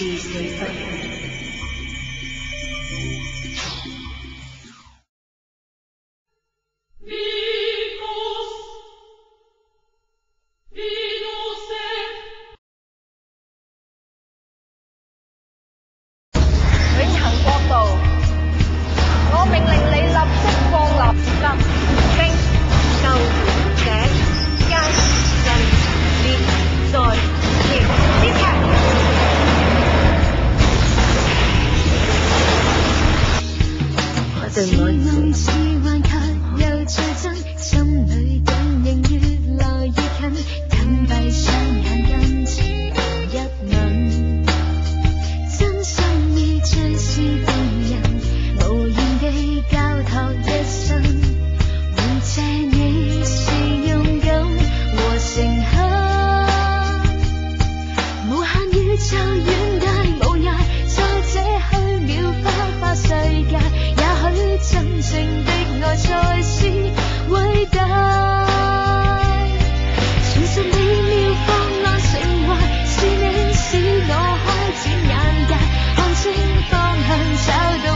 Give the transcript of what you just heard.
是死不渝。永恆國度，我命令你立即降落，立兵就這間人列在前之前。我對愛似幻卻又最真，心裏感應越來越近，緊閉雙眼跟前一吻，真心意最是動人，無言地交託一生，會借你是勇敢和誠懇，無限宇宙遠大無涯，在這虛渺花花世界，也許真正的愛才是偉大。全是美妙放浪情懷，是你使我開展眼界，看清方向，找到